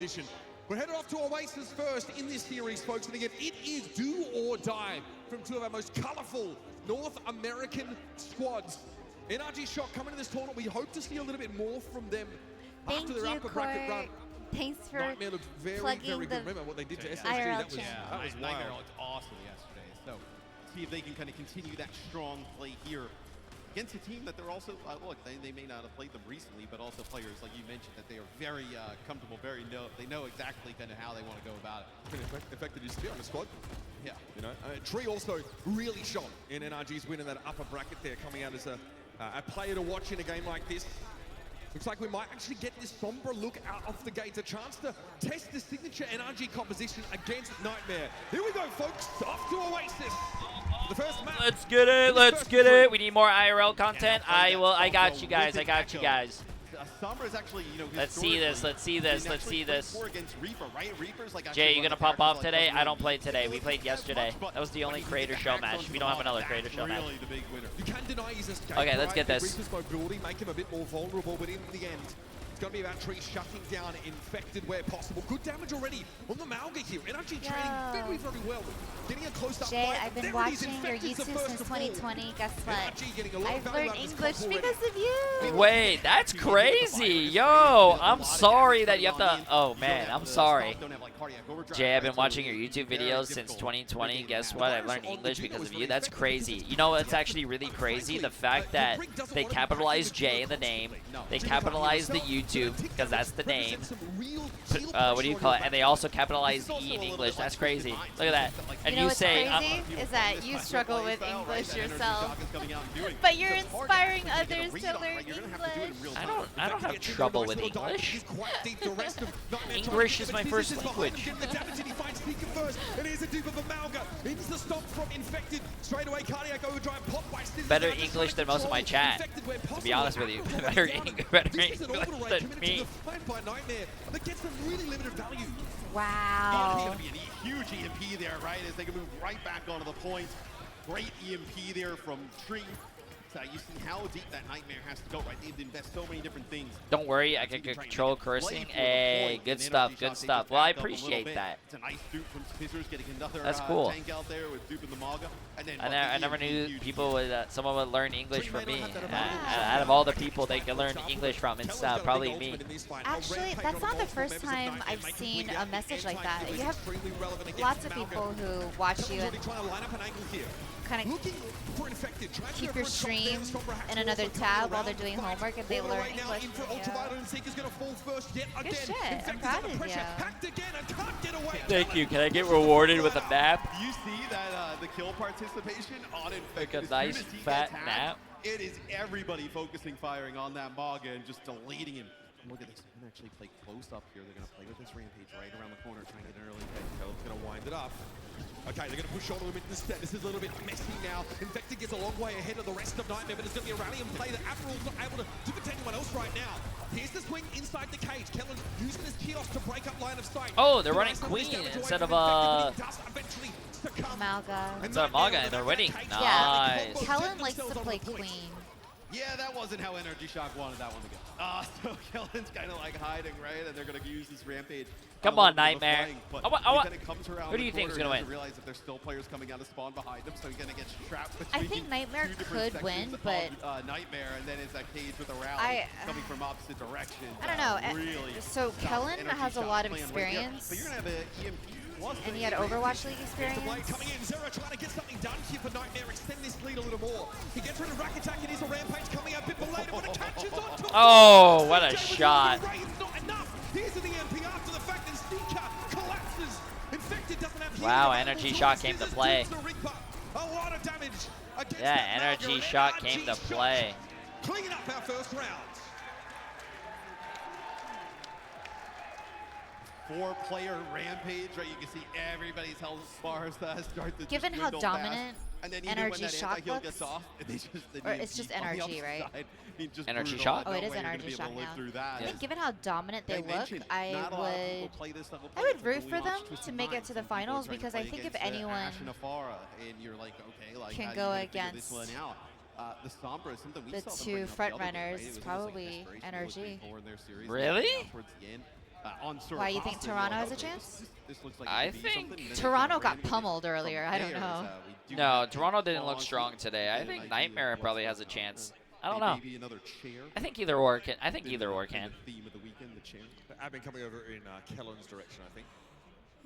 position. We're headed off to OWCS first in this series, folks, and again, it is do or die from two of our most colorful North American squads. NRG Shock coming to this tournament, we hope to see a little bit more from them after their upper bracket run. Thanks for Nightmare looked very good. Remember what they did to SSG? That was wild. Nightmare looked awesome yesterday. So see if they can kind of continue that strong play here against a team that they're also, look, they may not have played them recently, but also players, like you mentioned, that they are very comfortable, they know exactly kind of how they want to go about it. Effective used to be on the squad. Yeah. You know, Tree also really shone in NRG's win in that upper bracket there, coming out as a player to watch in a game like this. Looks like we might actually get this somber look out of the gates, a chance to test the signature NRG composition against Nightmare. Here we go, folks, off to OWCS. The first map. Let's get it, let's get it. We need more IRL content. I got you guys, I got you guys. Somber is actually, you know, let's see this. Against Reaper, right? Reaper's like Jay, you gonna pop off today? I don't play today. We played yesterday. That was the only creator show match. We don't have another creator show match. You can't deny his escape. Okay, let's get this. Reaper's mobility make him a bit more vulnerable, but in the end, it's going to be about Tree shutting down Infected where possible. Good damage already on the Malga here. NRG training very well. Getting a close-up Jay, fight. I've been watching your YouTube since 2020. Guess what? I've learned English because of you. Wait, that's crazy. Yo, I'm sorry that you have to... Oh, man, I'm sorry. Jay, I've been watching your YouTube videos since 2020. Guess what? I've learned English because of you. That's crazy. You know what's actually really crazy? The fact that they capitalized Jay in the name. They capitalized the YouTube because that's the name. What do you call it? And they also capitalized E in English. That's crazy. Look at that. And you know what's crazy is that you struggle with English yourself, but you're inspiring others to learn English. I don't have trouble with English. English is my first language. Better English than most of my chat, to be honest with you. Better English than me. Wow. It's going to be a huge EMP there, right? As they can move right back onto the point. Great EMP there from Tree. So you see how deep that Nightmare has to go, right? They've invested so many different things. Don't worry, I can control cursing. Hey, good stuff, good stuff. Well, I appreciate that. It's a nice dupe from Scissors, getting another That's cool. tank out there with dupe in the Maga. And then I never knew people would, someone would learn English from me. Out of all the people they can learn English from, it's probably me. Actually, that's not the first time I've seen a message like that. You have lots of people who watch you and kind of keep your stream in another tab while they're doing homework and they learn English from you. Good shit. I'm proud of you. Thank you. Can I get rewarded with a map? You see that the kill participation on Infected. Like a nice fat nap. It is everybody focusing firing on that Maga and just deleting him. Look at this. They can actually play close up here. They're going to play with this Rampage right around the corner, trying to get an early pick. Caleb's going to wind it up. Okay, they're going to push on a little bit instead. This is a little bit messy now. Infected gets a long way ahead of the rest of Nightmare, but it's going to be a rally and play that Admiral's not able to defeat anyone else right now. Here's the swing inside the cage. Kellen using his kiosk to break up line of sight. Oh, they're running Queen instead of Malga. Instead of Malga, and they're winning. Nice. Yeah, Kellen likes to play Queen. Yeah, that wasn't how NRG Shock wanted that one to go. So Kellen's kind of like hiding, right? And they're going to use this Rampage. Come on, Nightmare. Who do you think is going to win? Realize that there's still players coming out of spawn behind him, so he's going to get trapped between I think Nightmare could win, but Nightmare, and then it's that cage with a rally coming from opposite directions. I don't know. Really so Kellen has a lot of experience. So you're going to have an EMP. And he had Overwatch League experience. Coming in, Zero trying to get something done here for Nightmare, extend this lead a little more. He gets rid of Rack Attack, it is a Rampage coming out a bit belated, but it catches on top. Oh, what a shot. Not enough. Here's an EMP after the fact that Sneaker collapses. Infected doesn't have wow, NRG Shock came to play. A lot of damage. Yeah, NRG Shock came to play. Cleaning up our first round. 4-player Rampage, right? You can see everybody's health bars that start to given how dominant NRG Shock looks, or it's just NRG, right? NRG Shock? Oh, it is NRG Shock now. I think given how dominant they look, I would root for them to make it to the finals because I think if anyone can go against the two front runners, it's probably NRG. Really? on Sir Why, you think Acosta, Toronto like, has a okay, chance? This looks like I it could be think something, and then Toronto they got kinda pummeled ran with it earlier. from I don't there, know. we do No, have Toronto didn't look Claws, strong today. I get an think idea Nightmare of probably what's has a going on. chance. I don't know. Maybe another chair. I think either or can. I think Been either the- or been can. the theme of the weekend, the chair. I've been coming over in Kellen's direction, I think.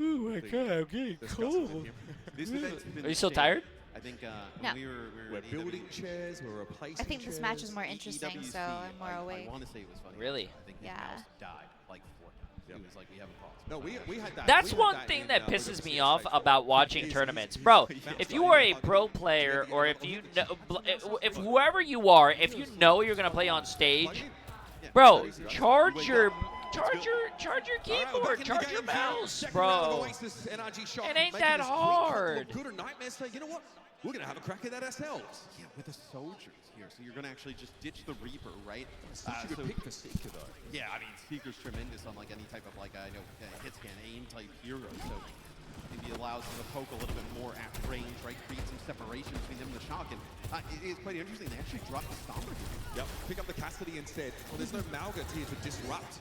Oh my god, I'm getting Discussing with him. This event's been Are you still the tired? I think No. when we were We're at building AW, chairs, we're replacing I think this match is more EWC, interesting, so I'm more I awake. want to say it was funny. Really? I think his Yeah. mouse died like 4 times. Yep. It was like we haven't paused. No, we had that. That's we had one that thing in, that with pisses the me CS off stage. about watching tournaments, bro. If you are a pro player, or if you know, if whoever you are, if you know you're gonna play on stage, bro, charge your keyboard, charge your mouse, bro. It ain't that hard. Good and Nightmare say, you know what? We're gonna have a crack at that ourselves. Yeah, with the soldiers here, so you're gonna actually just ditch the Reaper, right? Such a good pick for Seeker though. Yeah, I mean, Seeker's tremendous on like any type of like hit scan aim type hero, so maybe allows him to poke a little bit more at range, right? Create some separation between him and the Shock, and it is quite interesting. They actually dropped the Stomper here. Yep, pick up the Cassidy instead. Well, there's no Malga here to disrupt.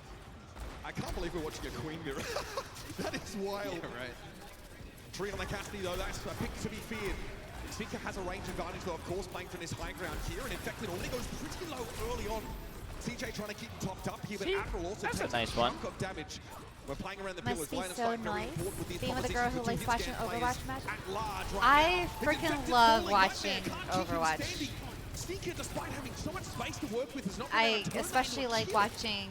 I can't believe we're watching a Queen mirror. That is wild. Yeah, right. Tree on the Cassidy though, that's a pick to be feared. Seeker has a range advantage though, of course, playing from this high ground here, and Infected already goes pretty low early on. CJ trying to keep him topped up here, but See, Admiral also that's a takes nice a one. chunk of damage. We're playing around the Must pillars. be Line of so sight very nice important with these being with a girl who conversations likes between watching hit scan Overwatch players matches. at large right I now. With freaking Infected love falling, watching Nightmare can't keep him Overwatch. standing. Seeker, despite having so much space to work with, is not I especially like watching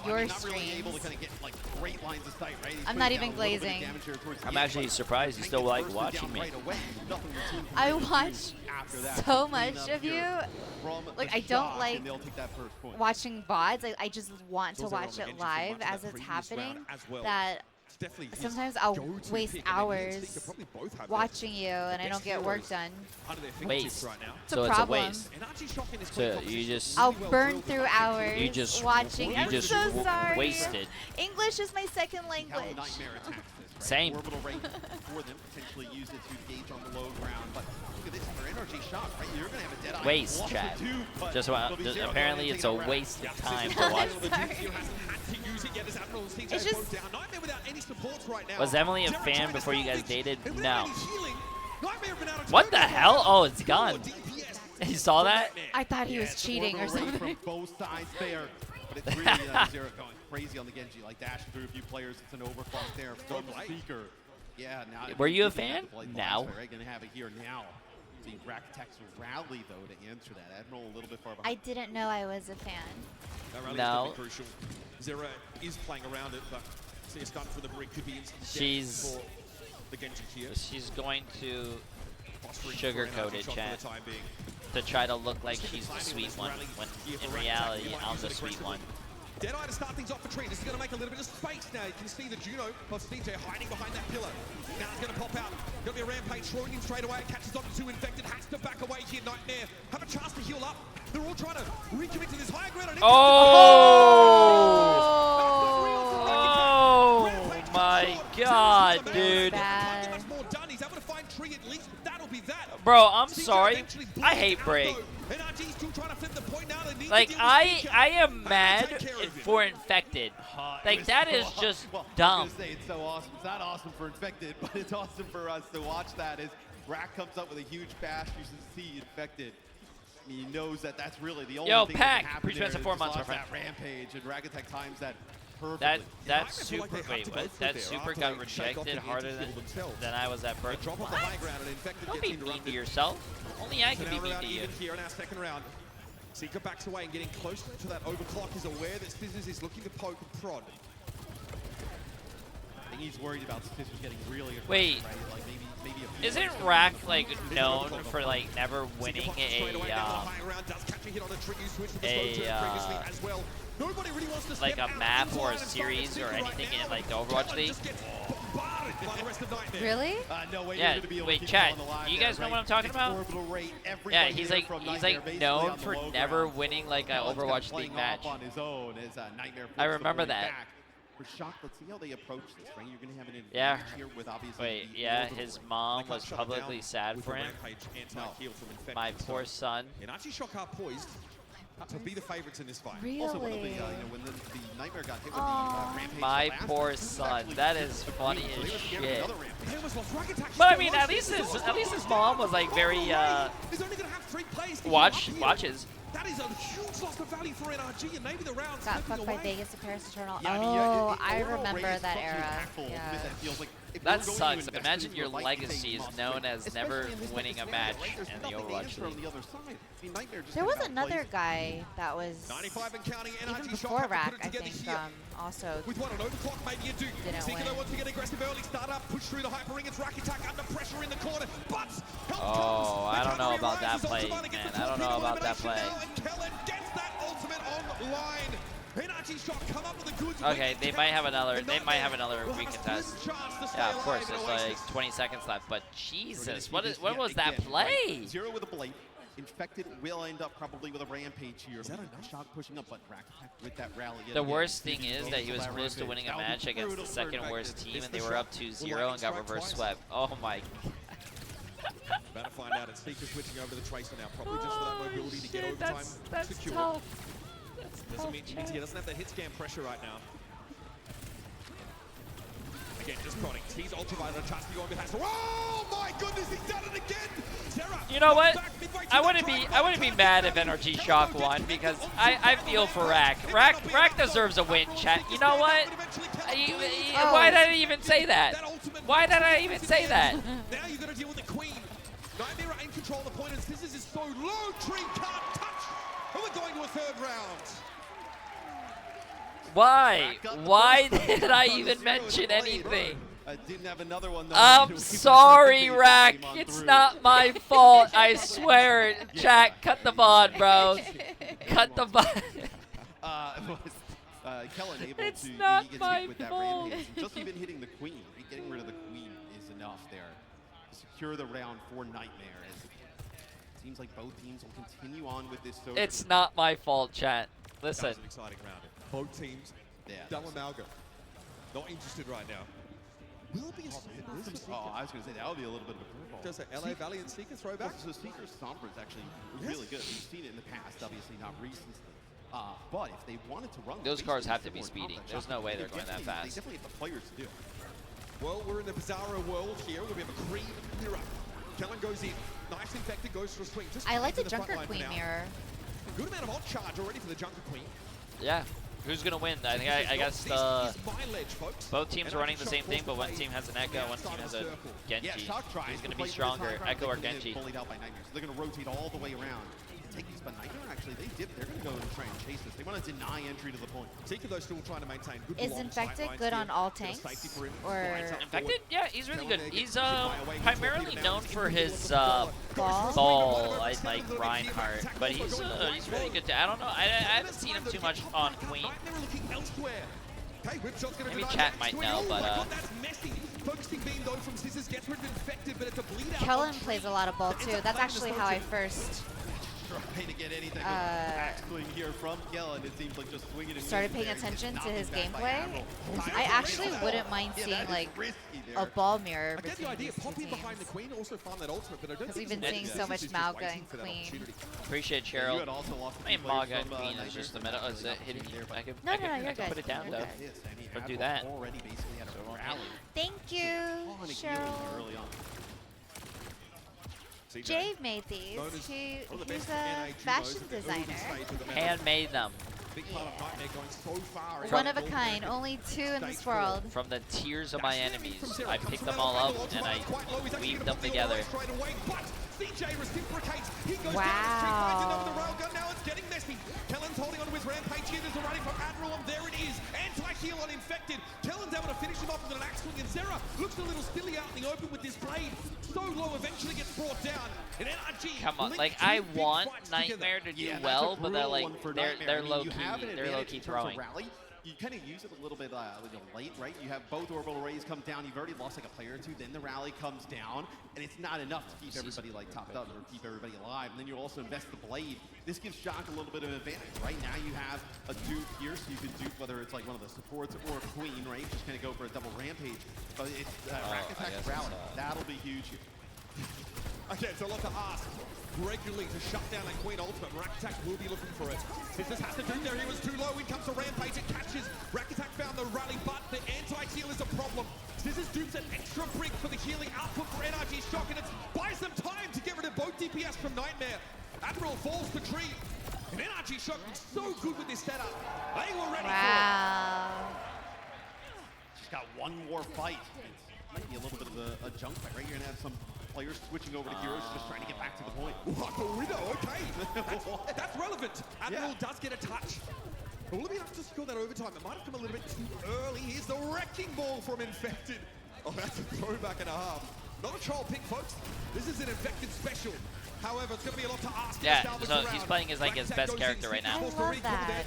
your not really able to streams. kind of get like great lines of sight, right? He's I'm putting not down even a little bit of glazing. damage here towards the I'm end, actually but surprised you can't still get like bursted watching down me. right away. Nothing the team can I really do watch after that. so Clean much up of you. here from Like, the I don't Shock, like and they'll take that first point. watching VODs. I just want to Also on watch the it engine for live much of as that it's previous round happening. as well. That It's definitely his sometimes I'll go-to waste pick, and he and hours Seeker probably both have watching you and I best don't get work heroes done. under their fingertips Waste. right now. It's a So it's a problem. waste. And NRG Shock in his So quick you competition just- I'll really well burn drilled through with hours You just- watching. you I'm just so sorry. wasted. English is my second How language. Nightmare attacks this, right? Same. Orbital rate for them, potentially use it to gauge on the low ground. But look at this, for NRG Shock, right? You're going to have a dead eye. Waste, Lots chat. to do, but Just it'll be zero. apparently Go it's ahead a and take waste of Yeah, time Seeker's to got watch. the Sorry. Duke hasn't had to use it yet as Admiral and CJ It's both just- down. Nightmare without any supports right now. Was Emily a Jay3 fan trying to before you guys salvage. dated? And No. without any healing, Nightmare have been out of What turn the as hell? well. Oh, it's gone. More DPS You saw that? from Nightmare. I thought he Yeah, was it's cheating or orbital rate something. from both sides there. But it's really Zero going crazy on the Genji, like dashing through a few players. It's an overclock there from Go Blade. Seeker. Yeah, now. Were you a he's gonna have fan? to play Now. Blast, right? Gonna have it here now. See, Rack attacks rally though to answer that. Admiral a little bit far I behind. didn't know I was a fan. That rally is No. gonna be crucial. Zera is playing around it, but see a stun for the brink could be instant death She's- for the Genji here. She's going to Fostering sugarcoat for NRG it, Shock chat. For the time being. to try to look like she's the sweet one, when in reality I'm the sweet one. Deadeye to start things off for Tree. This is going to make a little bit of space now. You can see the Juno of CJ hiding behind that pillar. Now it's going to pop out. Going to be a rampage. Throwing him straight away. Catches on to two Infected. Has to back away here. Nightmare have a chance to heal up. They're all trying to recommit to this higher ground. Oh my god, dude. Bad. Much more done. He's able to find Tree at least. That'll be that. Bro, I'm CJ sorry. eventually I blocks hate out, break. though. NRG's still trying to flip the point now. They need to Like deal with I Seeker. am mad Take care of it. for Infected. Like that is just well, dumb. I was gonna say it's so awesome. It's not awesome for Infected, but it's awesome for us to watch that as Rack comes up with a huge bash. You should see Infected. He knows that that's really the only Yo, thing Pack, that can happen there pre-spent is 4 just months, my launch friend. that rampage, and Rack Attack times that perfectly. That I feel super like they have wait, to what? both That there super after got they shake off rejected the harder anti-shield themselves. than I was at They birth. drop off the high ground and Infected Don't gets be mean to interrupted. yourself. Only I So can be now we're mean out to you. even here in our second round. Seeker backs away and getting close to that overclock. Is aware that Stizzers is looking to poke and prod. I think he's worried about Stizzers getting really aggressive, Wait. right? Like maybe a few Isn't plays Rack coming like up. known for like never winning Seeker pops straight away down the a high ground, does catch a hit on the trigger. You switch to the a, slow turn previously as well. Nobody really wants to like step a out map into or a line of sight of series Seeker or right anything now. in like the Overwatch Kellen League? just gets bombarded by the rest of Nightmare. Really? No way Yeah, you're gonna be able wait, to keep chat, him on the line you there, guys know right? what I'm talking It's about? orbital rate, Yeah, everybody he's here like from he's Nightmare like basically known on the for low never ground. winning like an Kellen's Overwatch playing League match. off on his own as Nightmare I flips the remember point that. back. For Shock, let's see how they approach this, right? You're gonna have an Yeah. advantage here with obviously Wait, the yeah, orbital his rate. mom They was can't shut it publicly down sad with for the him. rampage anti-heal from Infected, My so poor son. NRG Shock are poised. to be the favorites in this fight. Really? Also, one of the, when the Nightmare got hit with the Rampage. My last poor time, son. That is funny as shit. They almost lost Rocket Attack. But I mean, at least his mom was like very He's only gonna have 3 players to watches. That is a huge loss of value for NRG, and maybe the round's Got slipping fucked by away. Vegas to Paris Eternal. Yeah, I mean, Oh, the I overall remember rate is that so era. impactful Yeah. that it feels like if That we're going to sucks. invest Imagine in your life, legacy it's is a known must-win. as never Especially in this winning a type of match setup, right? There's in the nothing Overwatch answer on League. the other side. I mean, Nightmare just There was came out another blazing. guy that was 95 and counting. even NRG before shot Rack, put it I together think, here. also With what, an overclock, maybe you do. didn't Seeker win. though wants to get aggressive early, start up, push through the hyper ring. It's Rocket Attack under pressure in the corner, but Oh, I don't know about that play, man. I don't know about that play. Kellen gets that ultimate online. NRG shot come up with the goods. Okay, they might have another. They might have another recontest. Yeah, of course. There's like 20 seconds left. But Jesus, what was that play? Zero with a blade. Infected will end up probably with a rampage here. Is that enough? Shock pushing up, but Rack Attack with that rally. The worst thing is that he was close to winning a match against the second worst team, and they were up 2-0 and got reverse swept. Oh my. About to find out. It's Seeker switching over the Tracer now, probably just for that mobility to get overtime That's secure. tough. Doesn't mean he doesn't have the hit scan pressure right now. Again, just prodding. He's ultraviolet, chance to go on behind. Oh my goodness, he's done it again! Sarah, You know what? I wouldn't be mad if NRG Shock won because I feel for Rack. Rack deserves a win, chat. You know what? Why did I even say that? Why did I even say that? Now you got to deal with the Queen. Nightmare are in control of the point, and Scissors is so low. Tree can't touch. And we're going to a 3rd round. Why? Why did I even mention anything? I didn't have another one though. I'm sorry, Rack. It's not my fault. I swear. Jack, cut the VOD, bro. Cut the VOD. Kellen able It's to not he gets my hit with that fault. rampage. Just even hitting the Queen, getting rid of the Queen is enough there to secure the round for Nightmare. As it seems like both teams will continue on with this. It's not my fault, chat. That Listen. was an exciting round. Both teams, double amalgam. Not interested right now. Will it be a Sombra from Seeker? Oh, I was going to say that would be a little bit of a curveball. Does a LA Valiant Seeker throwback? So Seeker's Sombra is actually really good. We've seen it in the past, obviously not recently. But if they wanted to run, Those cars have to be speeding. There's no way they're going that fast. They definitely have the players to do it. Well, we're in the Bizarro world here where we have a Creed mirror. Kellen goes in. Nice Infected goes for a swing. Just I like the in front Junker line for Queen now. mirror. Good amount of on charge already for the Junker Queen. Yeah. Who's gonna win? I think I guess This is my ledge, folks. both teams are running the same thing, but one team has an Echo, one team has a Genji. Who's gonna be stronger, Echo or Genji? Bullied out by Nightmare, so they're going to rotate all the way around. Take these, but Nightmare actually, they're going to go and try and chase this. They want to deny entry to the point. Seeker, though, still trying to maintain good Is long Infected sight good lines on all here. Bit of tanks? safety for him. Or Lines up Infected? forward. Yeah, he's really good. He's primarily Torpedo known down for into the his ball. ball, like Reinhardt, but he's really good. I don't know. I haven't seen him too much on Queen. Nightmare looking elsewhere. Okay, Whipshot's gonna Maybe deny chat that. might Swing. know, Oh but, my God, that's messy. Focusing beam though from Scissors gets rid of Infected, but it's a bleed out. Kellen plays a lot of ball too. That's actually how I first Trying to get anything axe swing here from Kellen. It seems like just swinging and started paying missing there. attention to Knocking his back by gameplay. Admiral. I actually wouldn't mind Yeah, seeing that is like risky a there. ball mirror I get the between idea. these two Popping behind the teams. Queen, also find that ultimate, but I don't Because think we've been it's seeing a- so much Scissors just Mauga waiting and for that Queen. opportunity. Appreciate You Cheryl. had also lost a I mean, few players Maga and from, Queen is Nightmare. just the meta. Is it hitting? I could No, you're good. put it down You're though. good. Yes, I mean, Or do Admiral that. already basically had a rally. Thank you, On a Cheryl. healing early on. CJ, Jay made these. known as one of the He's best a NA fashion duos at the early designer. stage of the meta. Handmade them Big part of Nightmare going so far. One of a kind. Only 2 in this world. from the tears of my enemies. I picked them all up and I weaved them together. CJ reciprocates. He goes Wow. down the street, finds another railgun. Now it's getting messy. Kellen's holding on to his rampage here. There's a running from Admiral, and there it is. Anti-heal on Infected. Kellen's able to finish him off with an axe swing, and Zera looks a little stilly out in the open with this blade. So low, eventually gets brought down. And NRG Come on, linked like two I big want fights Nightmare to do Yeah, that's a well, but they're brutal like one for they're Nightmare. I mean, low you have an key. They're advantage low key in terms of throwing. rally. You kind of use it a little bit late, right? You have both orbital rays come down. You've already lost like a player or two. Then the rally comes down, and it's not enough to keep everybody like topped up or keep everybody alive. And then you also invest the blade. This gives Shock a little bit of an advantage. Right now you have a dupe here, so you can dupe whether it's like one of the supports or a Queen, right? Just kind of go for a double rampage. But it's Rack Attack guess rally. it's, That'll be huge here. Okay, it's a lot to ask. Regularly to shut down that Queen ultimate. Rakitak will be looking for it. Scissors has to do there. He was too low. In comes the Rampage. It catches. Rakitak found the rally, but the anti-heal is a problem. Scissors dupes an extra brick for the healing output for NRG Shock, and it buys them time to get rid of both DPS from Nightmare. Admiral falls to tree. And NRG Shock looks so good with this setup. They were ready for it. Just got one more fight. It might be a little bit of a junk fight, right? You're going to have some players switching over to heroes, just trying to get back to the point. Like a widow, okay. That's relevant. Admiral does get a touch. But will it be enough to score that overtime? It might have come a little bit too early. Here's the wrecking ball from Infected. Oh, that's a throwback and a half. Not a troll pick, folks. This is an Infected special. However, it's going to be a lot to ask. Yeah, so he's playing as like his best character right now. I love that.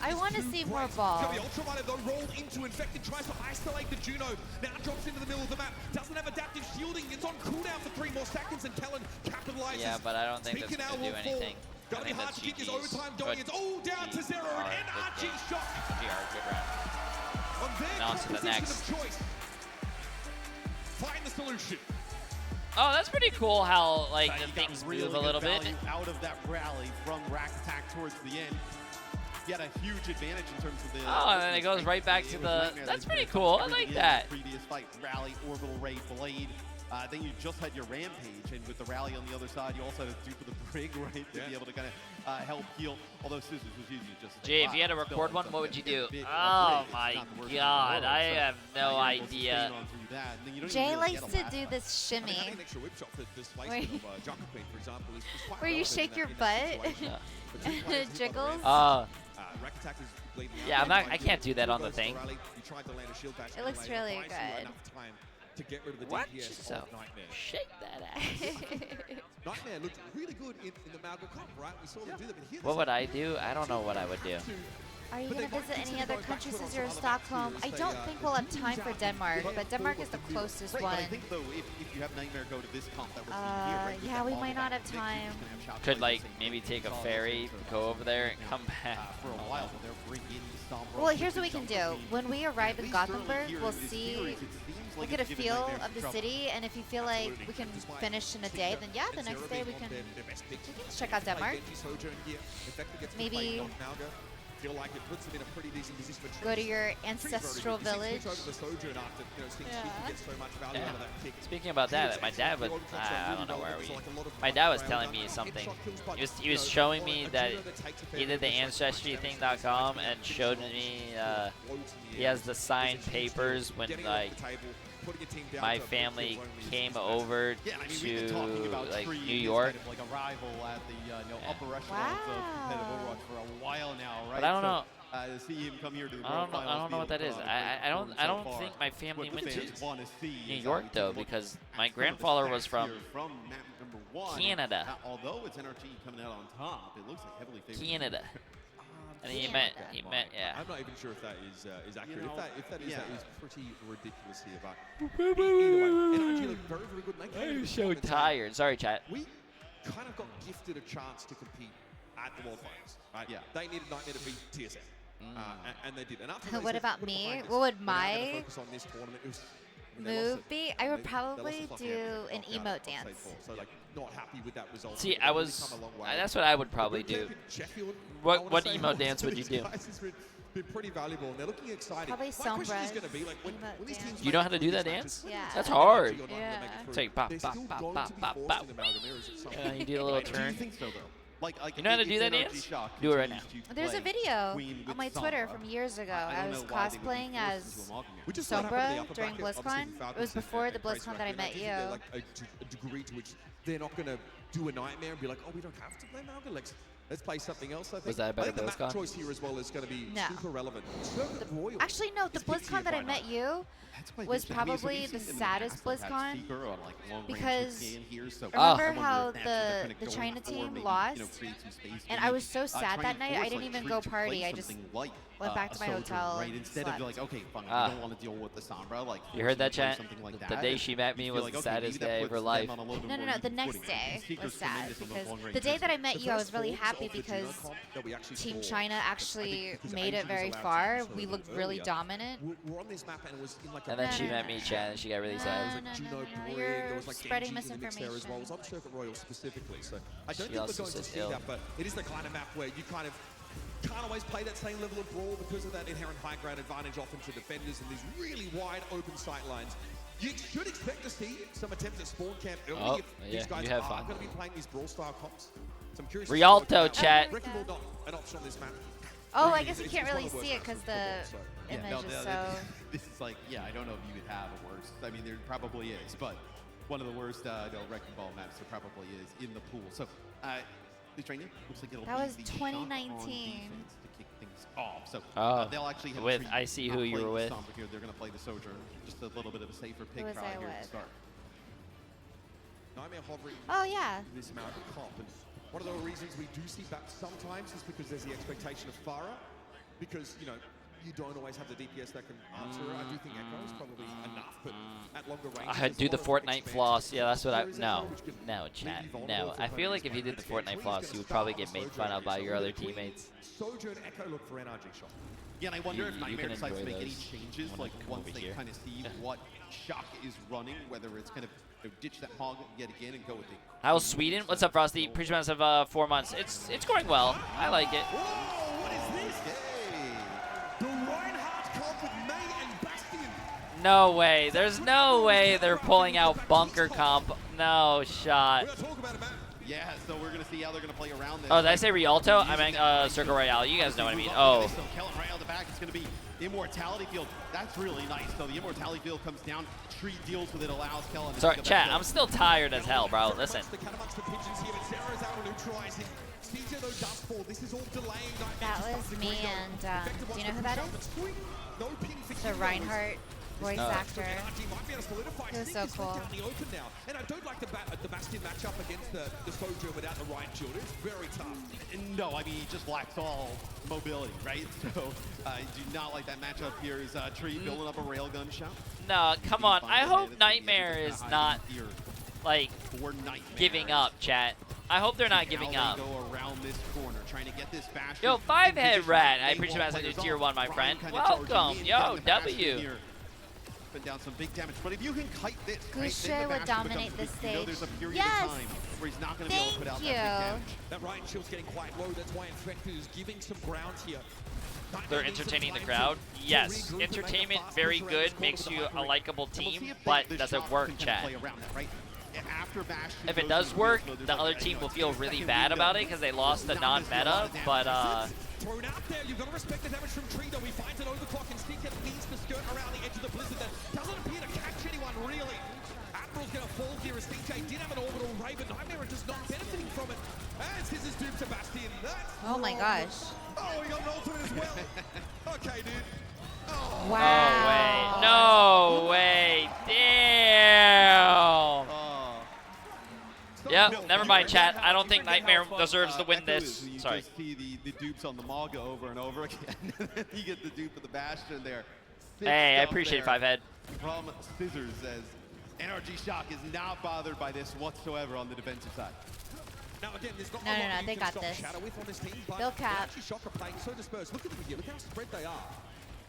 I want to see more ball. Ultraviolet though rolled into Infected, tries to isolate the Juno. Now drops into the middle of the map. Doesn't have adaptive shielding. It's on cooldown for 3 more seconds, and Kellen capitalizes. Yeah, but I don't think that's going to do anything. Gonna be hard to keep this overtime going. It's all down to 0, and NRG Shock good round. on their composition of choice. Find the solution. Oh, that's pretty cool how like the You things got really move a good little bit. value out of that rally from Rakitak towards the end. He had a huge advantage in terms of the. Oh, and then it goes right back to the. That's pretty cool. I like that. Previous fight, rally, orbital ray, blade. Then you just had your rampage, and with the rally on the other side, you also had to dupe the brig, right, to be able to kind of help heal. Although Scissors was usually just. Jay, if you had to record one, what would you do? Oh my God, I have no idea. Jay likes to do this shimmy. Where you shake your butt and it jiggles. Yeah, I can't do that on the thing. It looks really good. To get rid of the What? DPS So, of Nightmare. shake that ass. Nightmare looked really good in the Malga Cup, right? We saw them do that, but here What would I do? I don't know what I would do. Are you going to visit any other countries since you're in Stockholm? I don't think we'll have time for Denmark, but Denmark is the closest one. I think, though, if you have Nightmare go to this comp, that would be here, right? Yeah, we might not have time. Could like maybe take a ferry, go over there, and come back. For a while, they're bringing Sombra. Well, here's what we can do. When we arrive in Gothenburg, we'll see, we'll get a feel of the city, and if you feel like we can finish in a day, then yeah, the next day we can check out Denmark. Maybe feel like it puts them in a pretty decent position. Go to your ancestral village. Speaking about that, my dad was, I don't know where we, my dad was telling me something. He was showing me that he did the ancestrything.com and showed me he has the signed papers when like my family came over to like New York. Like a rival at the upper echelons of Overwatch for a while now, right? But I don't know. To see him come here to the I don't know what that is. I don't think my family went to New York though, because my grandfather was from Canada. Although it's NRG coming out on top, it looks like heavily favored. Canada. And he meant, yeah. I'm not even sure if that is accurate. If that is pretty ridiculous here. But either way, NRG look very, very good. I'm so tired. Sorry, chat. We kind of got gifted a chance to compete at the World Finals, right? Yeah. They needed Nightmare to beat TSM, and they did. And what about me? What would my move be? I would probably do an emote dance. So like not happy with that result. See, that's what I would probably do. What emote dance would you do? Been pretty valuable, and they're looking excited. Probably Sombra is going to be like when these teams. You know how to do that dance? Yeah. That's hard. Yeah. It's like bop, bop, bop, bop, bop, bop. You do a little turn. Do you think so, though? You know how to do that dance? Do it right now. There's a video on my Twitter from years ago. I was cosplaying as Sombra during BlizzCon. It was before the BlizzCon that I met you. Like a degree to which they're not going to do a Nightmare and be like, oh, we don't have to play Malga. Let's play something else, I think. Was that a better the map BlizzCon? choice here as well is going to be super relevant. Actually, no, the BlizzCon that I met you was probably the saddest BlizzCon because remember how the China team lost? And I was so sad that night, I didn't even go party. I just went back to my hotel and instead slept. of like, okay, fine, I don't want to deal with the Sombra. Like, you heard that, chat? Like The day she met me was the saddest day of her life. No, the next day was sad because the day that I met you, I was really happy because Team China actually made it very far. We looked really dominant. We're on this map and it was in like And then she met me, Chan, and she got really sad. Juno Brig, You're there was like spreading Genji's in the mix there as well. It was on Circuit Royal specifically, so I don't think we're going to see that, but it is the kind of map where you kind of can't always play that same level of brawl because of that inherent high ground advantage often to defenders and these really wide open sight lines. You should expect to see some attempts at spawn camp early if these guys are going to be playing these brawl style comps. So I'm curious. Rialto, chat. Wrecking Ball not an option on this map. Oh, I guess you can't really see it because the image is so... This is like, yeah, I don't know if you could have a worse. I mean, there probably is, but one of the worst Wrecking Ball maps there probably is in the pool. So, Trainer, looks like it'll that was be 2019. to kick things off. So they'll actually have with I see who you were with. Here. They're going to play the Sojourn, just a little bit of a safer pick here to start. Nightmare hovering. Oh yeah. This American comp, and one of the reasons we do see back sometimes is because there's the expectation of Farah, because you know you don't always have the DPS that can answer her. I do think Echo is probably enough, but at longer range. I'd do the Fortnite floss. Yeah, that's what I. No, chat. No. I feel like if you did the Fortnite floss, you would probably get made fun of by your other teammates. Sojourn Echo look for NRG shot. Yeah, and I wonder if Nightmare can decides to enjoy make any those changes, like once they kind of see what Shock is running, whether it's kind of ditch that hog yet again and go with it. How's Sweden? What's up, Frosty? Pre-months of 4 months. It's going well. I like it. Whoa, what is this? The Reinhardt comp with May and Bastion. No way. There's no way they're pulling out bunker comp. No shot. We're gonna talk about it, man. Yeah, so we're going to see how they're going to play around this. Oh, did I say Rialto? I meant Circle Royale. You guys know what I mean. Oh. So Kellen right out the back. It's going to be Immortality Field. That's really nice. So the Immortality Field comes down. Tree deals with it, allows Kellen. Sorry, chat. I'm still tired as hell, bro. Listen. That was me, and do you know who that is? The Reinhardt voice actor. It was so cool. And I don't like the Bastion matchup against the Sojourn without the Ryan shield. It's very tough. No, I mean, he just lacks all mobility, right? So I do not like that matchup here. Is Tree building up a railgun shot? No, come on. I hope Nightmare is not, like, giving up, chat. I hope they're not giving up. Go around this corner, trying to get this Bastion. Yo, 5-head rat. I appreciate it as I do tier 1, my friend. Welcome. Yo, W. Been down some big damage, but if you can kite this, Goucher would dominate this stage. You know, there's a period of time where he's not going to be able to put out that big damage. That Ryan shield's getting quite low. That's why Infected is giving some ground here. They're entertaining the crowd. Yes, entertainment, very good, makes you a likable team, but does it work, chat? If it does work, the other team will feel really bad about it because they lost the non-meta, but thrown out there, you've got to respect the damage from Tree, though. He finds an overclock and Stinkhead needs to skirt around the edge of the blizzard that doesn't appear to catch anyone, really. Admiral's going to fall here as DJ did have an orbital ray, but Nightmare is just not benefiting from it. And Scissors dupes Sebastian. Oh my gosh. Oh, he got an ultimate as well. Okay, dude. Oh. Wow. No way. Damn. Yep, never mind, chat. I don't think Nightmare deserves to win this. Sorry. You just see the dupes on the Maga over and over again. You get the dupe of the Bastion there. Hey, I appreciate it, 5-head. From Scissors says, NRG Shock is not bothered by this whatsoever on the defensive side. Now again, there's not no, they got this. Shadow with on this team, but they'll cap. actually Shock are playing so dispersed. Look at them here. Look how spread they are.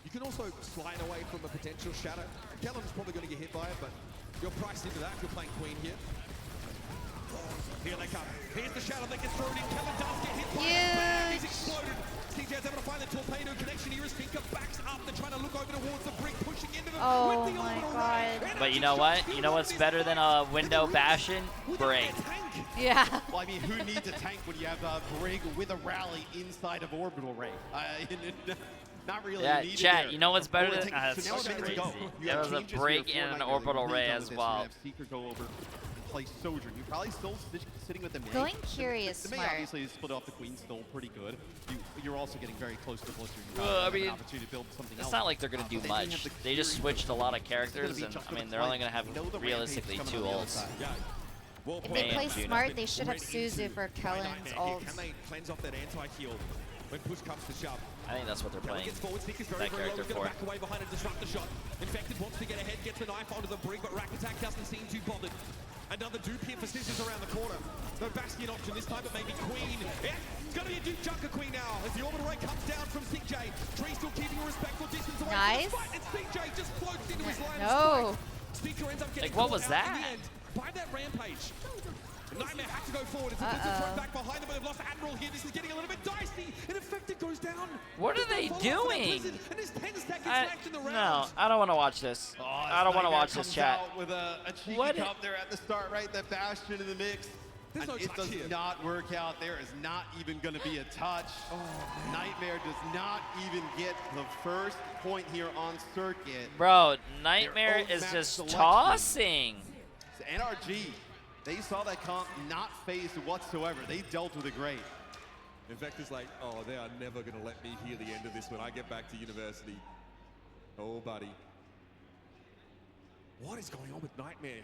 You can also slide away from a potential Shadow. Kellen's probably going to get hit by it, but you're priced into that if you're playing Queen here. Here they come. Here's the Shadow that gets thrown in. Kellen does get hit by it. He's exploded. CJ's able to find the torpedo connection here as Finka backs up. They're trying to look over towards the brick, pushing into them. Oh my god. But you know what? You know what's better than a window Bastion? Brig. Yeah. Well, I mean, who needs a tank when you have Brig with a rally inside of Orbital Ray? Not really. Yeah, chat, there. You know what's better than that's so crazy. There was a Brig and an orbital ray as well. Seeker go over and play Sojourn. You're probably still sitting with the May. Going Curious the May smart. obviously is split off the Queen, still pretty good. You're also getting very close to Blister. I mean, an opportunity to build something else. It's not like they're going to do much. They just switched a lot of characters, and I mean, they're only going to have realistically 2 ults. If they play smart, they should have Suzu for Kellen's ult. Can they cleanse off that anti-heal when push comes to shove? I think that's what they're playing that character for. Back away behind and disrupt the shot. Infected wants to get ahead, gets a knife onto the Brig, but Rack Attack doesn't seem too bothered. Another dupe here for Scissors around the corner. No Bastion option this time, but maybe Queen. Yeah. It's going to be a Duke Junker Queen now as the orbital ray comes down from CJ. Tree still keeping a respectful distance away Nice. from the fight, and CJ just floats into his line of No. strike. Speaker ends up getting Like, what caught was out that? in the end by that rampage. Nightmare had to go forward. It's a throw back behind them, but they've lost Admiral here. This is getting a little bit dicey. And Infected goes down. What are they doing? And there's 10 seconds left in the round. No, I don't want to watch this. Oh, I don't want to watch this, chat. Out with a cheeky What? cup there at the start, right? That Bastion in the mix. There's And no it touch does here. not work out. There is not even going to be a touch. Nightmare does not even get the first point here on circuit. Bro, Nightmare own is map just selection. tossing. So NRG, they saw that comp not phased whatsoever. They dealt with it great. Infector's like, oh, they are never going to let me hear the end of this when I get back to university. Oh, buddy. What is going on with Nightmare?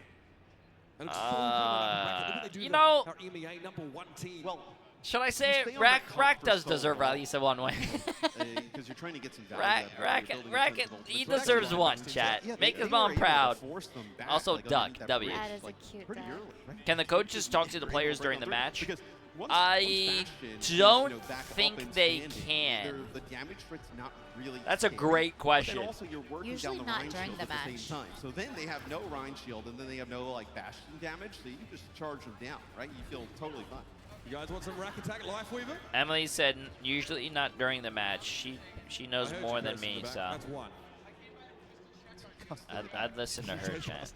And it's so good on Look what they do you to know- our EMEA #1 team. Well, Should I say You it? stay on Rack that comp Rack for does so deserve long. at least a one win. because you're trying to get some value out of it, Rack you're building Rack principles. he But deserves Rack- one, chat. Yeah, Make they his were mom able to proud. force them back, Also, like, duck, underneath that W. bridge, That is a like, cute pretty duck. early, right? Can the coaches talk to the They're players able to during the break on match? through. Because once I Bastion is, don't back up think and they standing, can. The damage threat's not really That's a there. great But question. then also you're working Usually down the not Rhine during shield the at the match. same time. So then they have no Rhine shield, and then they have no like Bastion damage. So you just charge them down, right? You feel totally fine. You guys want some rack attack, Lifeweaver? Emily said usually not during the match. She knows I heard more you than press in me, the back. so That's one. I'd listen to her, chat.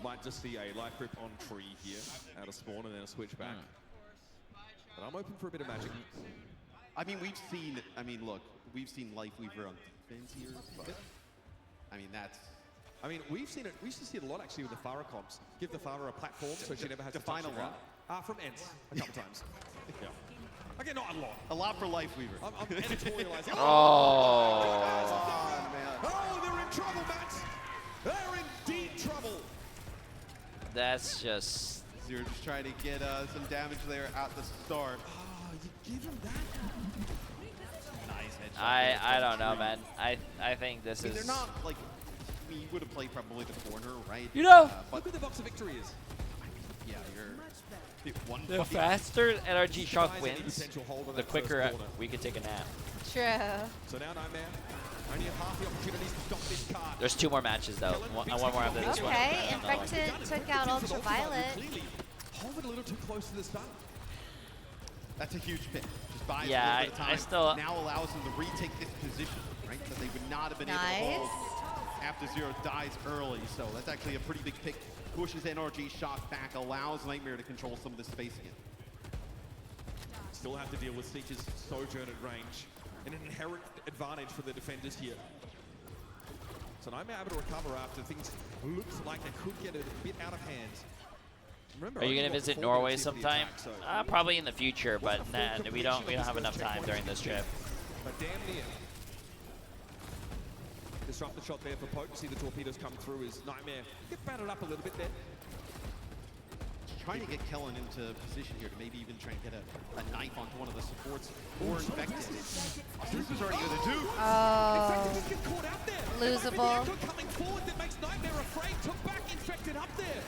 Might just see a life grip on Tree here, out of spawn, and then a switch back. But I'm open for a bit of magic. I mean, we've seen. I mean, look, we've seen Lifeweaver on defense here, but I mean that's. I mean, we've seen it. We used to see it a lot actually with the Farah comps. Give the Farah a platform so she never has to Define touch a the lot. ground. From Ents a couple times. Yeah. Okay, not a lot. A lot for Lifeweaver. I'm editorializing. Oh. man. Oh, they're in trouble, Matt. They're in deep trouble. That's just. Zero just trying to get some damage there at the start. Oh, you give him that? Nice headshot. I don't know, man. I think this I mean, is. they're not like. I mean, you would have played probably the corner, right? You know. But Look where the box of victory is. yeah, you're. One The bucket. faster NRG Shark Denies any wins, potential hold on the that quicker first corner. we can take a nap. True. So now Nightmare only have half the opportunities to stop this card. There's 2 more matches though. One more after this one. Okay, and then another one. Infected took out Ultraviolet. Clearly hovered a little too close to the stun. That's a huge pick. Just buys Yeah, a little bit of time. I still- now allows them to retake this position, right? That they would not have been able to Nice. hold after Zero dies early. So that's actually a pretty big pick. Pushes NRG shot back, allows Nightmare to control some of this space again. Still have to deal with Seeker's Sojourn at range. An inherent advantage for the defenders here. So Nightmare able to recover after things looks like they could get a bit out of hand. Remember, Are you only gonna got visit 4 Norway minutes into the sometime? attack, so Probably in the future, but Wasn't a full nah, we don't completion of have this enough first time checkpoint during this trip. But damn near. Disruptor shot there for potency. The torpedoes come through as Nightmare get battered up a little bit there. Trying to get Kellen into position here to maybe even try and get a knife onto one of the supports or Infected. This is already going to do. Infected Oh. just get caught out there. Losable. The echo coming forward that makes Nightmare afraid. Took back Infected up there.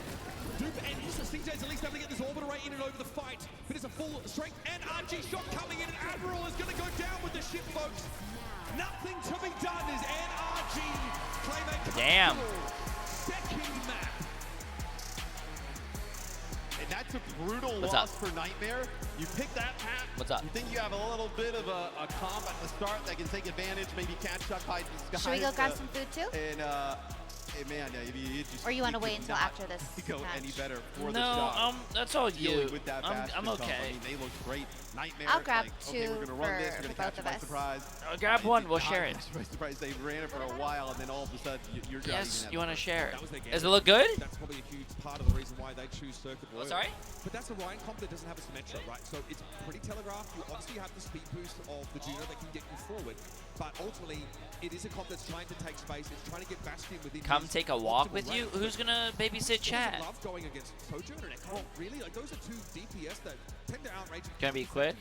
Dupe and CJ's at least able to get this orbital ray in and over the fight. But it's a full strength NRG shot coming in, and Admiral is going to go down with the ship, folks. Nothing to be done as NRG claim a Damn. second map. And that's a brutal What's loss up? for Nightmare. You pick that map. What's up? You think you have a little bit of a comp at the start that can take advantage, maybe catch up high in the sky. Should we go grab some food too? And man, it just, Or you wanna it wait could until not after this go match? any better for the No, shot. that's all Dealing you. with that I'm Bastion comp. okay. I mean, they look great. Nightmare. I'll grab like, okay, two we're gonna run this. for We're gonna both catch it of by us. surprise. Grab one, we'll God, share it. by surprise, they ran it for a while, and then all of a sudden, you're not Yes, even you want to share it. That was their game. Does it look good? That's probably a huge part of the reason why they choose Circuit Oh, Royal. sorry? But that's a Ryan comp that doesn't have a Symmetra, right? So it's pretty telegraphed. You obviously have the speed boost of the Juno that can get you forward. But ultimately, it is a comp that's trying to take space. It's trying to get Bastion within Come his take a walk optimal with you? range. Who's gonna babysit chat? I love going against Sojourner and Echo. Really? Like, those are two DPS that tend to outrage. Gonna be quick?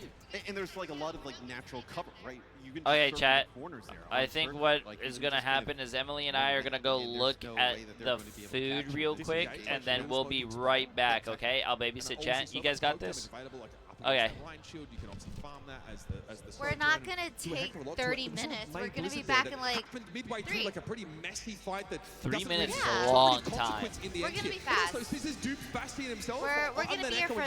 And there's like a lot of like natural cover, right? You can Okay, just chat. circle the corners there I on think circle, what like, is you gonna just kind of happen is Emily and I are gonna go there's look no at way that they're the going to be able to food catch real it. quick, and then we'll be right back, okay? I'll babysit chat. You guys got this? Okay. Line shield. You can obviously farm that as the. We're not gonna take 30 minutes. We're gonna be back in like midway 3. through like a pretty messy fight that 3 minutes is Yeah. a long time. We're gonna be fast. Also, Scissors dupes Bastion himself. We're gonna be here for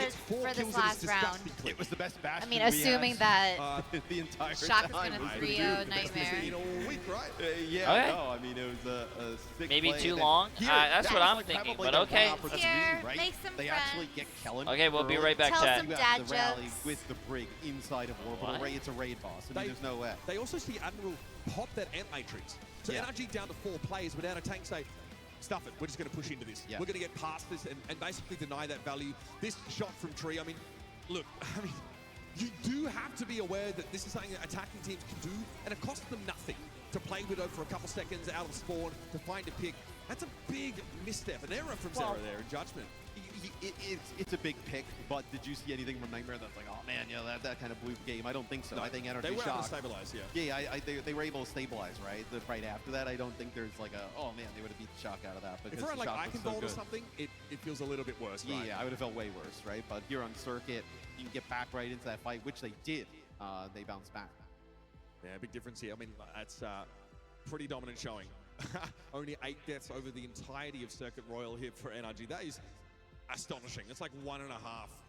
this last round. It was the best Bastion. I mean, assuming that the entire Shock is time. gonna 3-0 Nightmare. all week, right? Yeah, Okay. no, I mean, it was a sick Maybe play. too And long? here, That's that what was, I'm like, thinking, probably but the okay. one opportunity, Here, right? make some They friends. actually get Kellen. Okay, we'll be early. right back, Tell chat. some You dad have the rally jokes. with the Brig inside of Orbital. What? Right? It's a raid boss. I mean, there's no way. They also see Admiral pop that Ant Matrix. So Yeah. NRG down to 4 players without a tank say, stuff it, we're just going to push into this. Yeah. We're going to get past this and basically deny that value. This shot from Tree, I mean, look, I mean, you do have to be aware that this is something that attacking teams can do, and it costs them nothing to play Widow for a couple seconds out of spawn to find a pick. That's a big misstep, an error from Zera there in judgment. It's a big pick, but did you see anything from Nightmare that's like, oh man, you know, that kind of blew the game? I don't think so. No, I think NRG they were able to shocked. stabilize, yeah. Yeah, they were able to stabilize, right? The fight after that, I don't think there's like a, oh man, they would have beat the Shock out of that. If Because we're at the like Shock was so Eichenwald or good. something, it feels a little bit worse, right? Yeah, I would have felt way worse, right? But here on Circuit, you can get back right into that fight, which they did. They bounced back. Yeah, big difference here. I mean, that's pretty dominant showing. Only 8 deaths over the entirety of Circuit Royal here for NRG. That is astonishing. It's like 1.5,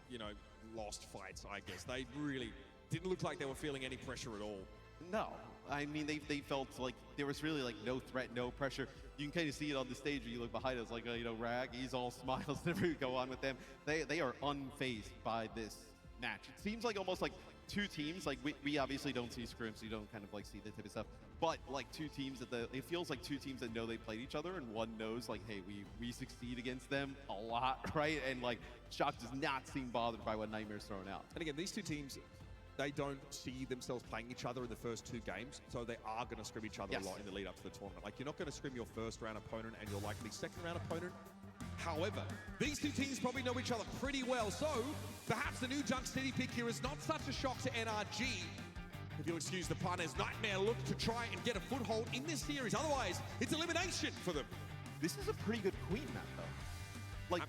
you know, lost fights, I guess. They really didn't look like they were feeling any pressure at all. No, I mean, they felt like there was really like no threat, no pressure. You can kind of see it on the stage when you look behind us, like, you know, Rag, he's all smiles and everything go on with them. They are unfazed by this match. It seems like almost like 2 teams, like we obviously don't see scrims, so you don't kind of like see that type of stuff. But like 2 teams it feels like 2 teams that know they played each other, and one knows like, hey, we succeed against them a lot, right? And like Shock does not seem bothered by what Nightmare's throwing out. And again, these 2 teams, they don't see themselves playing each other in the first 2 games, so they are going to scrim each other Yes. a lot in the lead up to the tournament. Like, you're not going to scrim your first round opponent and your likely second round opponent. However, these 2 teams probably know each other pretty well, so perhaps the new Junk City pick here is not such a shock to NRG. If you'll excuse the pun, as Nightmare look to try and get a foothold in this series. Otherwise, it's elimination for them. This is a pretty good Queen map, though. Like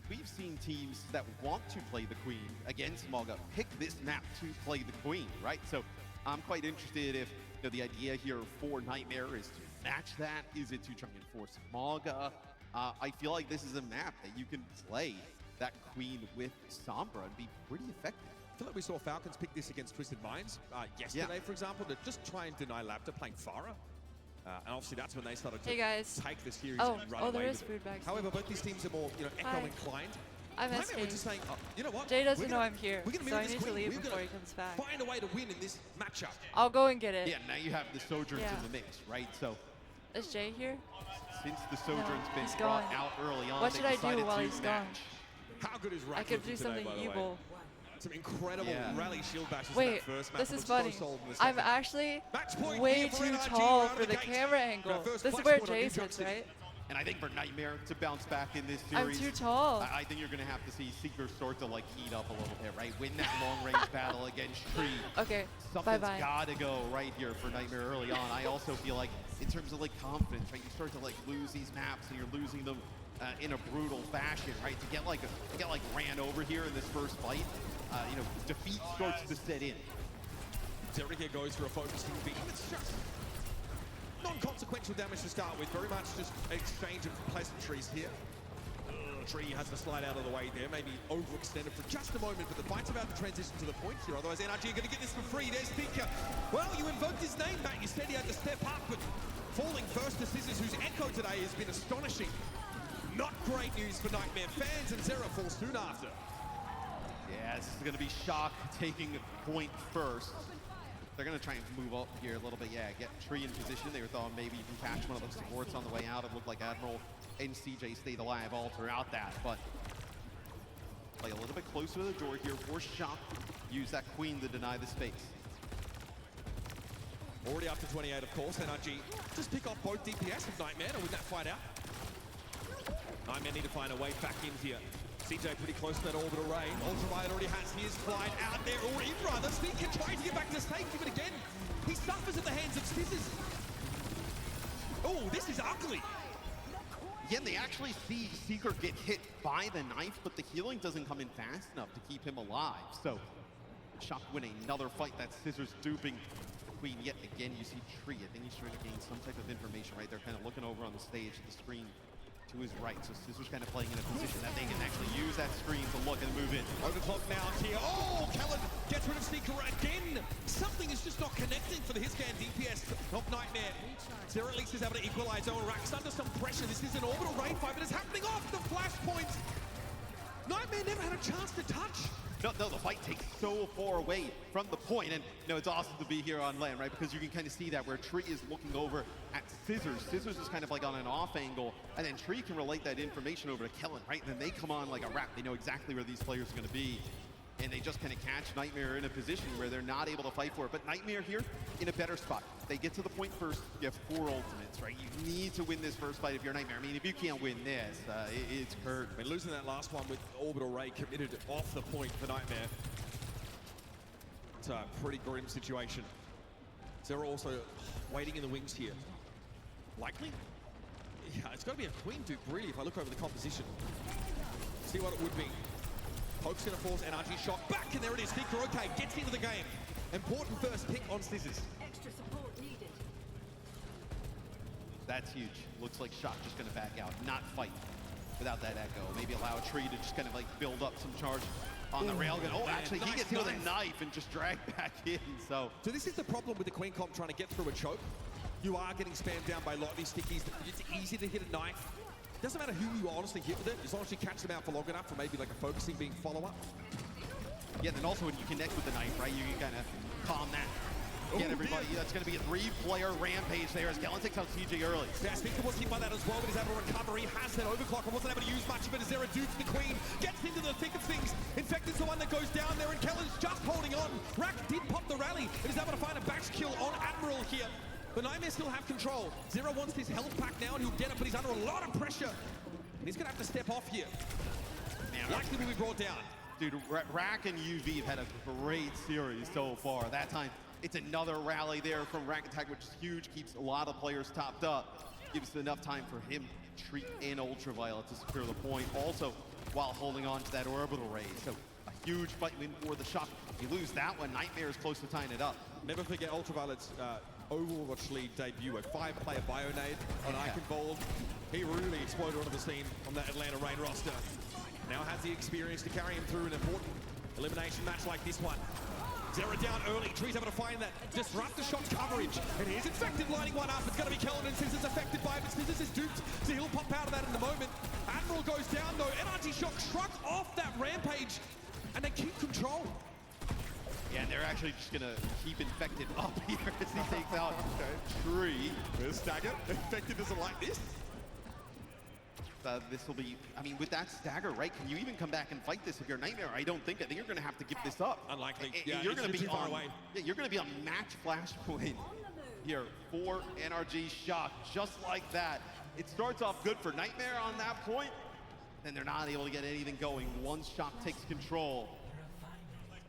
we've seen teams that want to play the Queen against Malga pick this map to play the Queen, right? So I'm quite interested if, you know, the idea here for Nightmare is to match that. Is it to try and force Malga? I feel like this is a map that you can play that Queen with Sombra and be pretty effective. I feel like we saw Falcons pick this against Twisted Minds yesterday, for example, to just try and deny Lapta playing Farah. And obviously that's when they started to take the series and run away there is with food it. bags. However, both these teams are more, you know, Echo inclined. I'm Nightmare were asking. just saying, you know what? Jay doesn't we're know gonna- I'm here, we're gonna so I this need to Queen. leave We're before gonna he comes back. Find a way to win in this matchup. I'll go and get it. Yeah, now you have the Sojourns Yeah. in the mix, right? So Is Jay here? since the Sojourn's been he's brought gone. out early on, What they should I do decided while to he's gone? match. How good is Rack I could looking do today, something by the way? evil. Some incredible Yeah. rally shield bashes in Wait, that first match. this It is looks so funny. solid in the I'm second. actually Match point way here for too NRG tall out of for the gate. camera angle. First This is flash where point on Jay New Junk sits, City. right? And I think for Nightmare to bounce back in this I'm series, too tall. I think you're going to have to see Seeker start to like heat up a little bit, right? Win that long-range battle against Tree. Okay, Something's bye-bye. got to go right here for Nightmare early on. I also feel like in terms of like confidence, right? You start to like lose these maps and you're losing them in a brutal fashion, right? To get like ran over here in this first fight, you know, defeat starts to set in. Derek here goes for a focusing beam. It's just non-consequential damage to start with. Very much just an exchange of pleasantries here. Tree has to slide out of the way there. Maybe overextended for just a moment, but the fight's about to transition to the point here. Otherwise, NRG are going to get this for free. There's Pinker. Well, you invoked his name back. You said he had to step up, but falling first to Scissors, whose echo today has been astonishing. Not great news for Nightmare fans, and Zera falls soon after. Yeah, this is going to be Shock taking point first. They're going to try and move up here a little bit. Yeah, get Tree in position. They were thought maybe even catch one of those supports on the way out. It looked like Admiral and CJ stayed alive all throughout that, but play a little bit closer to the door here for Shock. Use that Queen to deny the space. Already up to 28, of course. NRG just pick off both DPS of Nightmare to win that fight out. Nightmare need to find a way back in here. CJ pretty close to that orbital ray. Ultraviolet already has his glide out there already. Rather, Speaker trying to get back to the safety, but again, he suffers at the hands of Scissors. Oh, this is ugly. Yeah, they actually see Seeker get hit by the knife, but the healing doesn't come in fast enough to keep him alive. So Shock win another fight. That's Scissors duping the Queen yet again. You see Tree. I think he's trying to gain some type of information, right? They're kind of looking over on the stage at the screen to his right. So Scissors kind of playing in a position that they can actually use that screen to look and move in. Overclock now here. Oh, Kellen gets rid of Sneaker again. Something is just not connecting for the Hiscan DPS of Nightmare. Zero at least is able to equalize. Oh, Rack's under some pressure. This is an orbital raid fight, but it's happening off the flashpoint. Nightmare never had a chance to touch. No, the fight takes so far away from the point, and it's awesome to be here on land, right? Because you can kind of see that where Tree is looking over at Scissors. Scissors is kind of like on an off angle, and then Tree can relate that information over to Kellen, right? And then they come on like a wrap. They know exactly where these players are going to be, and they just kind of catch Nightmare in a position where they're not able to fight for it. But Nightmare here in a better spot. They get to the point first. You have 4 ultimates, right? You need to win this first fight if you're Nightmare. I mean, if you can't win this, it's hurt. I mean, losing that last one with Orbital Ray committed off the point for Nightmare. It's a pretty grim situation. Zero also waiting in the wings here. Likely? Yeah, it's got to be a Queen dupe, really, if I look over the composition. See what it would be. Poke's going to force NRG shot back, and there it is. Sneaker, okay, gets into the game. Important first pick on Scissors. Extra support needed. That's huge. Looks like Shock just going to back out, not fight without that echo. Maybe allow a Tree to just kind of like build up some charge on the railgun. Oh, actually, he gets hit with a knife and just dragged back in. So this is the problem with the Queen comp trying to get through a choke. You are getting spammed down by a lot of these stickies. It's easy to hit a knife. Doesn't matter who you honestly hit with it, as long as you catch them out for long enough for maybe like a focusing being follow-up. Yeah, then also when you connect with the knife, right, you can kind of calm that. Get everybody. That's going to be a 3-player rampage there as Kellen takes out CJ early. Yeah, Sneaker was hit by that as well, but he's able to recover. He has that overclock and wasn't able to use much of it. Is there a dude for the Queen? Gets into the thick of things. Infected's the one that goes down there, and Kellen's just holding on. Rack did pop the rally, and is able to find a back kill on Admiral here. The Nightmare still have control. Zero wants his health pack now, and he'll get it, but he's under a lot of pressure. And he's going to have to step off here. Man, likely will be brought down. Dude, Rack and UV have had a great series so far. That time, it's another rally there from Rack Attack, which is huge, keeps a lot of players topped up, gives enough time for him to treat in Ultraviolet to secure the point, also while holding on to that orbital raise. So a huge fight win for the Shock. You lose that one, Nightmare is close to tying it up. Never forget Ultraviolet's Overwatch League debut, a 5-player Bionade on Eichenwald. He really exploded onto the scene on that Atlanta Reign roster. Now has the experience to carry him through an important elimination match like this one. Zero down early. Tree's able to find that disrupt the shot coverage. And he is infected, lining one up. It's going to be Kellen, and Scissors affected by it, but Scissors is duped, so he'll pop out of that in the moment. Admiral goes down though. NRG Shock struck off that rampage, and they keep control. Yeah, and they're actually just going to keep Infected up here as he takes out Tree. There's Stagger. Infected doesn't like this. This will be, I mean, with that stagger, right? Can you even come back and fight this if you're Nightmare? I don't think. I think you're going to have to give this up. Unlikely. You're going to be too far on. Away. Yeah, you're going to be on match flashpoint here for NRG Shock, just like that. It starts off good for Nightmare on that point, then they're not able to get anything going. Once Shock takes control,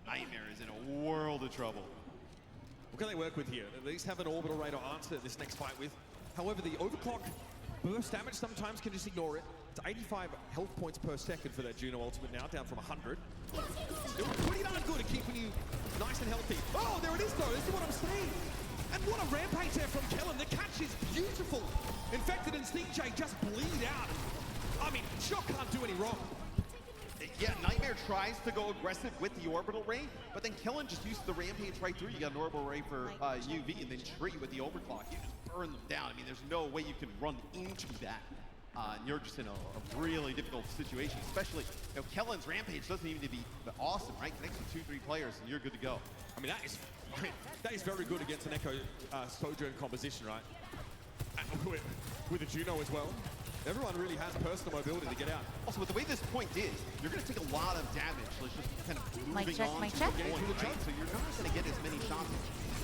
Nightmare is in a world of trouble. What can they work with here? At least have an orbital radar answer this next fight with. However, the overclock burst damage sometimes can just ignore it. It's 85 health points per second for that Juno ultimate now, down from 100. It was pretty darn good at keeping you nice and healthy. Oh, there it is though, this is what I'm saying. And what a rampage there from Kellen. The catch is beautiful. Infected and Sneak J just bleed out. I mean, Shock can't do any wrong. Yeah, Nightmare tries to go aggressive with the orbital ray, but then Kellen just used the rampage right through. You got an orbital ray for UV, and then Tree with the overclock. You just burn them down. I mean, there's no way you can run into that. And you're just in a really difficult situation, especially, Kellen's rampage doesn't even need to be awesome, right? Connects to 2-3 players, and you're good to go. I mean, that is very good against an Echo Sojourn composition, right? With a Juno as well. Everyone really has personal mobility to get out. Also, with the way this point is, you're going to take a lot of damage. Let's just kind of moving on to the point, right? So you're not going to get as many shots.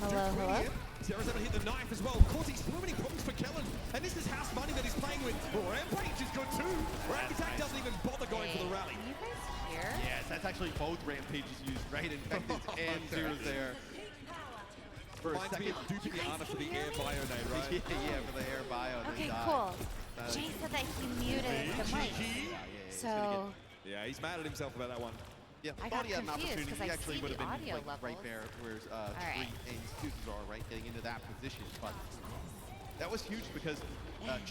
Hello? Zera's able to hit the knife as well, causing so many problems for Kellen. And this is house money that he's playing with. Rampage is good too. Rack Attack doesn't even bother going for the rally. Can you guys hear? Yes, that's actually both Rampages used, right? Infected and Zero's there. Reminds me of duping the Ana for the air Bionade, right? Yeah, for the air bio. Okay, cool. Jay said that he muted the mic. So... Yeah, he's mad at himself about that one. Yeah, I thought got he had an confused opportunity. because He I actually see would the have been audio like, levels. right there where right. Tree and Suits are, right, getting into that position. But that was huge because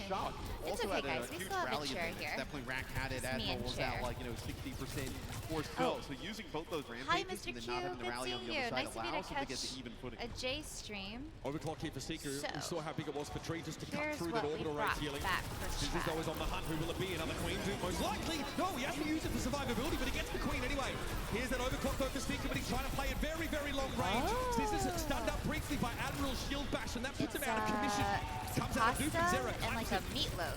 Shock also okay, had a guys. We huge still have a rally chair advantage. here. Definitely Rack had it. It's me Admiral and was chair. at like 60% or so. So using both those Hi, rampages Mr. and then Q. not having the Good rally on seeing the you. other side Nice of you allows to them to get catch the even footing. a J stream. Overclock here for Seeker. So, we saw how big it was for Tree just to cut here's through what that we orbital brought rate healing. back for Scissors chat. though is on the hunt. Who will it be? Another Queen Zoom most likely. No, he has to use it for survivability, but he gets the Queen anyway. Here's that overclock though for Seeker, but he's trying to play it very, very long range. Scissors stunned up briefly by Admiral's shield bash, and that puts him out of commission. Comes out of Duke and Zera. And like a meatloaf.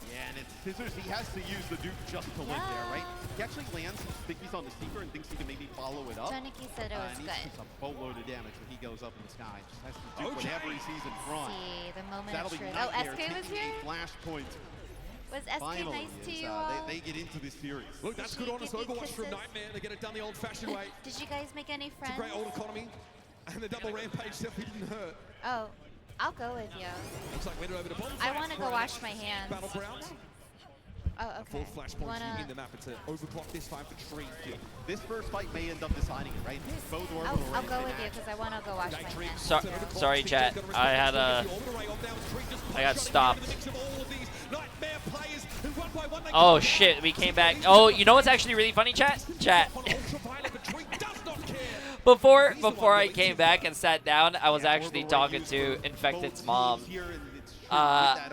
Yeah, and it's Scissors. He has to use the Duke just to live there, right? He actually lands some stickies on the Seeker and thinks he can maybe follow it up. Joniki said it was and he good. takes a boatload of damage when he goes up in the sky. Just has to do whatever he sees in front. See, the moment That'll of be truth. nice. Oh, SK was here? Flashpoint. Was SK Finally, nice to is, you all? they get into this series. Look, that's Did good she honest give you Overwatch from kisses? Nightmare. They get it done the old-fashioned way. Did you guys make any It's a friends? great old economy, and the double rampage definitely didn't hurt. Oh, I'll go with you. Looks like we're over to bomb. I want to go wash my hands. Battlegrounds. Oh, Full okay. flashpoint in the map. It's an overclock this time for Tree. This first fight may end up deciding it, right? Both I'll go with you because I want to go wash my hands. Sorry, chat. I had a. I got stopped. Oh shit, we came back. Oh, you know what's actually really funny, chat? Chat. Before I came back and sat down, I was actually talking to Infected's mom. I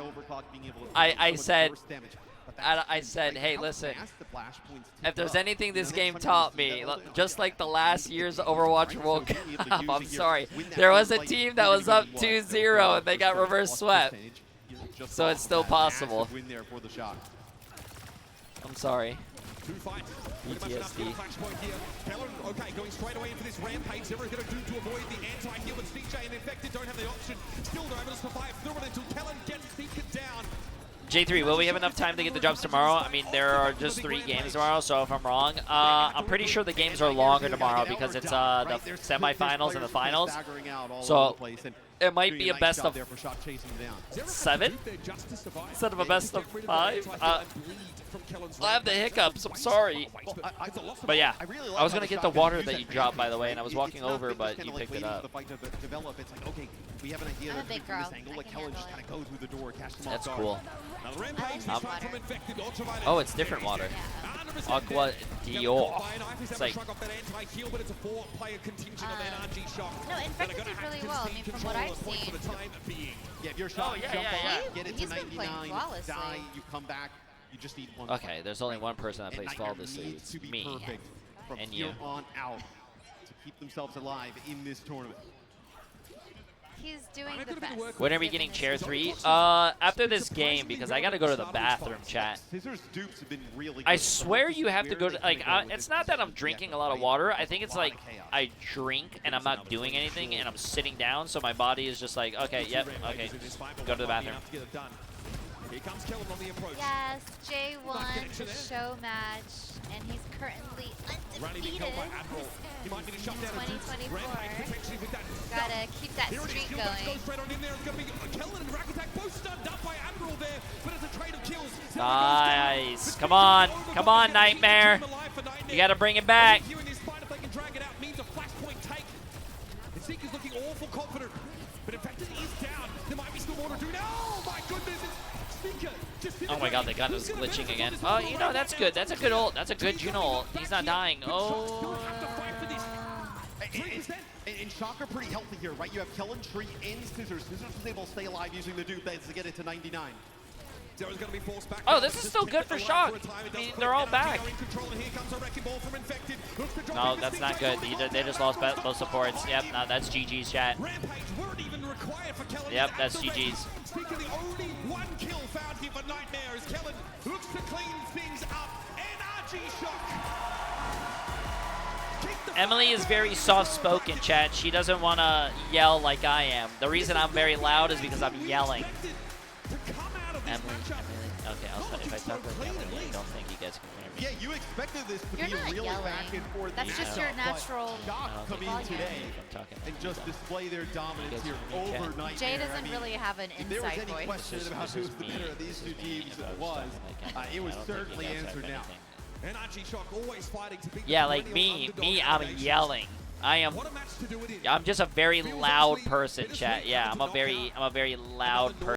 said, hey, listen, if there's anything this game taught me, just like the last year's Overwatch World Cup, I'm sorry, there was a team that was up 2-0 and they got reverse swept. So it's still possible. I'm sorry. PTSD. Okay, going straight away into this rampage. Zera's going to do to avoid the anti-heal, but CJ and Infected don't have the option. Still they're able to survive through it until Kellen gets Seeker down. J3, will we have enough time to get the jumps tomorrow? I mean, there are just 3 games tomorrow, so if I'm wrong, I'm pretty sure the games are longer tomorrow because it's the semifinals and the finals. So it might be a best of 7 instead of a best of 5. I have the hiccups. I'm sorry. But yeah, I was gonna get the water that you dropped, by the way, and I was walking over, but you picked it up. We have an idea I'm a that big we can do girl. this angle, I like can Kellen just handle kind of goes through the door, catch them That's off cool. water. Oh, it's different water. Aqua Dior. It's like. No, Infected did really well. I mean, from what I've seen. Yeah, if you're shot, yeah, jump yeah, off, yeah. get it He's to been playing 99, flawlessly. die, you come back, you just need one. Okay, there's only one person that And plays Nightmare flawlessly. needs It's to be me. perfect from And here you. on out to keep themselves alive in this tournament. He's doing the best. When are we getting chair 3? After this game, because I gotta go to the bathroom, chat. Scissors dupes have been really good. I swear you have to go to, like, it's not that I'm drinking a lot of water. I think it's like I drink and I'm not doing anything and I'm sitting down, so my body is just like, okay, yep, okay, go to the bathroom. Here comes Kellen on the approach. Yes, Jay won the show match, and he's currently undefeated He might need to shut down 2024. potentially with that. Gotta keep that streak Go going. straight on in there. It's going to be Kellen and Rack Attack both stunned up by Admiral there, but it's a trade of kills. Nice. Come on, Nightmare. You gotta bring it back. If they can drag it out, means a flashpoint take. The Seeker's looking awful confident, but Infected is down. There might be still more to do now. Oh my goodness, Oh my god, the gun was glitching again. Oh, you know, that's good. That's a good ult. That's a good Juno ult. He's not dying. Oh. And Shock are pretty healthy here, right? You have Kellen, Tree, and Scissors. Scissors is able to stay alive using the dupe beds to get it to 99. Oh, this is still good for Shock. I mean, they're all back. No, that's not good. They just lost both supports. Yep, no, that's GG's, chat. Yep, that's GG's. The only one kill found here for Nightmare as Kellen looks to clean things up. NRG Shock. Emily is very soft-spoken, chat. She doesn't want to yell like I am. The reason I'm very loud is because I'm yelling. Emily. Okay, if I talk like Emily, I don't think you guys can hear me. Yeah, you expected this to You're be not a really yelling. back and forth. That's just your natural Shock come in today and just display their dominance here overnight. Jay doesn't really have an If there was inside any voice. question about who's the better of these two teams it was certainly answered now. NRG Shock always fighting to beat Yeah, like me, I'm yelling. I'm just a very loud person, chat. Yeah, I'm a very loud person.